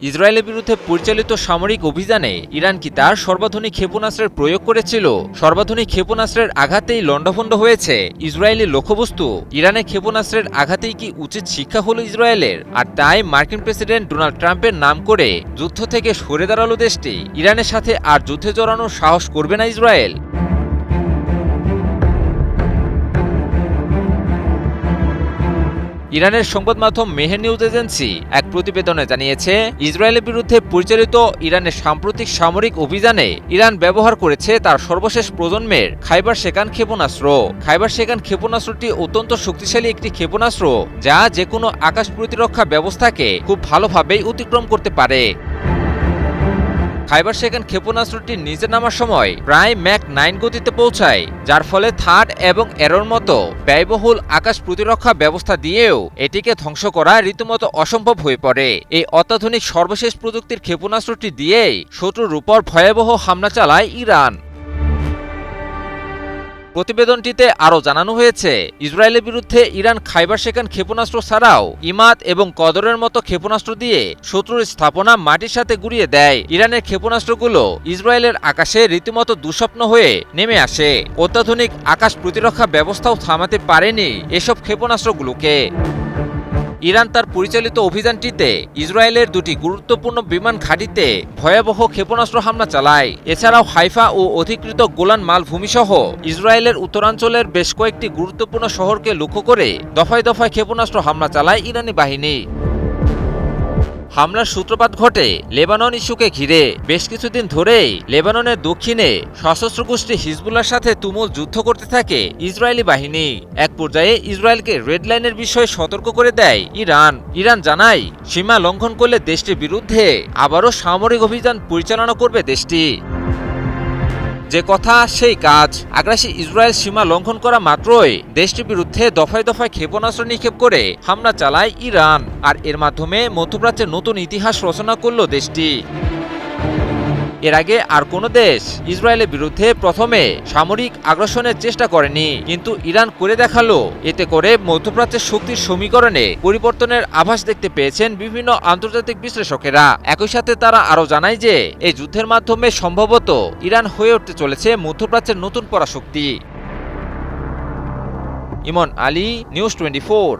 ইসরায়েলের বিরুদ্ধে পরিচালিত সামরিক অভিযানে ইরান কি তার সর্বাধুনিক ক্ষেপণাস্ত্রের প্রয়োগ করেছিল? সর্বাধুনিক ক্ষেপণাস্ত্রের আঘাতেই লণ্ডভণ্ড হয়েছে ইসরায়েলি লক্ষ্যবস্তু। ইরানের ক্ষেপণাস্ত্রের আঘাতেই কি উচিত শিক্ষা হলো ইসরায়েলের? আর তাই মার্কিন প্রেসিডেন্ট ডোনাল্ড ট্রাম্পের নাম করে যুদ্ধ থেকে সরে দাঁড়ালো দেশটি। ইরানের সাথে আর যুদ্ধে জড়ানোর সাহস করবে না ইসরায়েল। ইরানের সংবাদ মাধ্যম মেহের নিউজ এজেন্সি এক প্রতিবেদনে জানিয়েছে, ইসরায়েলের বিরুদ্ধে পরিচালিত ইরানের সাম্প্রতিক সামরিক অভিযানে ইরান ব্যবহার করেছে তার সর্বশেষ প্রজন্মের খাইবার শেকান ক্ষেপণাস্ত্র। খাইবার শেকান ক্ষেপণাস্ত্রটি অত্যন্ত শক্তিশালী একটি ক্ষেপণাস্ত্র, যা যেকোনো আকাশ প্রতিরক্ষা ব্যবস্থাকে খুব ভালোভাবেই অতিক্রম করতে পারে। খাইবার শেকান ক্ষেপণাস্ত্রটি নিচে নামার সময় প্রায় ম্যাক 9 গতিতে পৌঁছায়, যার ফলে থার্ড এবং অ্যারোর মতো ব্যয়বহুল আকাশ প্রতিরক্ষা ব্যবস্থা দিয়েও এটিকে ধ্বংস করা রীতিমতো অসম্ভব হয়ে পড়ে। এই অত্যাধুনিক সর্বশেষ প্রযুক্তির ক্ষেপণাস্ত্রটি দিয়েই শত্রুর উপর ভয়াবহ হামলা চালায় ইরান। প্রতিবেদনটিতে আরও জানানো হয়েছে, ইসরায়েলের বিরুদ্ধে ইরান খাইবার শেকান ক্ষেপণাস্ত্র ছাড়াও ইমাদ এবং কদরের মতো ক্ষেপণাস্ত্র দিয়ে শত্রুর স্থাপনা মাটির সাথে গুঁড়িয়ে দেয়। ইরানের ক্ষেপণাস্ত্রগুলো ইসরায়েলের আকাশে রীতিমতো দুঃস্বপ্ন হয়ে নেমে আসে। অত্যাধুনিক আকাশ প্রতিরক্ষা ব্যবস্থাও থামাতে পারেনি এসব ক্ষেপণাস্ত্রগুলোকে। ইরান তার পরিচালিত অভিযানটিতে ইসরায়েলের দুটি গুরুত্বপূর্ণ বিমান ঘাঁটিতে ভয়াবহ ক্ষেপণাস্ত্র হামলা চালায়। এছাড়াও হাইফা ও অধিকৃত গোলান মালভূমি সহ ইসরায়েলের উত্তরাঞ্চলের বেশ কয়েকটি গুরুত্বপূর্ণ শহরকে লক্ষ্য করে দফায় দফায় ক্ষেপণাস্ত্র হামলা চালায় ইরানি বাহিনী। হামলার সূত্রপাত ঘটে লেবানন ইস্যুকে ঘিরে। বেশ কিছুদিন ধরেই লেবাননের দক্ষিণে সশস্ত্র গোষ্ঠী হিজবুল্লাহর সাথে তুমুল যুদ্ধ করতে থাকে ইসরায়েলি বাহিনী। এক পর্যায়ে ইসরায়েলকে রেড লাইনের বিষয়ে সতর্ক করে দেয় ইরান। ইরান জানায়, সীমা লঙ্ঘন করলে দেশটির বিরুদ্ধে আবারও সামরিক অভিযান পরিচালনা করবে দেশটি। যে কথা সেই কাজ। আগ্রাসী ইসরায়েল সীমা লঙ্ঘন করা মাত্রই দেশটির বিরুদ্ধে দফায় দফায় ক্ষেপণাস্ত্র নিক্ষেপ করে হামলা চালায় ইরান। আর এর মাধ্যমে মধ্যপ্রাচ্যের নতুন ইতিহাস রচনা করল দেশটি। এর আগে আর কোনো দেশ ইসরায়েলের বিরুদ্ধে প্রথমে সামরিক আগ্রাসনের চেষ্টা করেনি, কিন্তু ইরান করে দেখালো। এতে করে মধ্যপ্রাচ্যের শক্তির সমীকরণে পরিবর্তনের আভাস দেখতে পেয়েছেন বিভিন্ন আন্তর্জাতিক বিশ্লেষকেরা। একই সাথে তারা আরও জানায় যে এই যুদ্ধের মাধ্যমে সম্ভবত ইরান হয়ে উঠতে চলেছে মধ্যপ্রাচ্যের নতুন পরাশক্তি। ইমন আলী, নিউজ 24।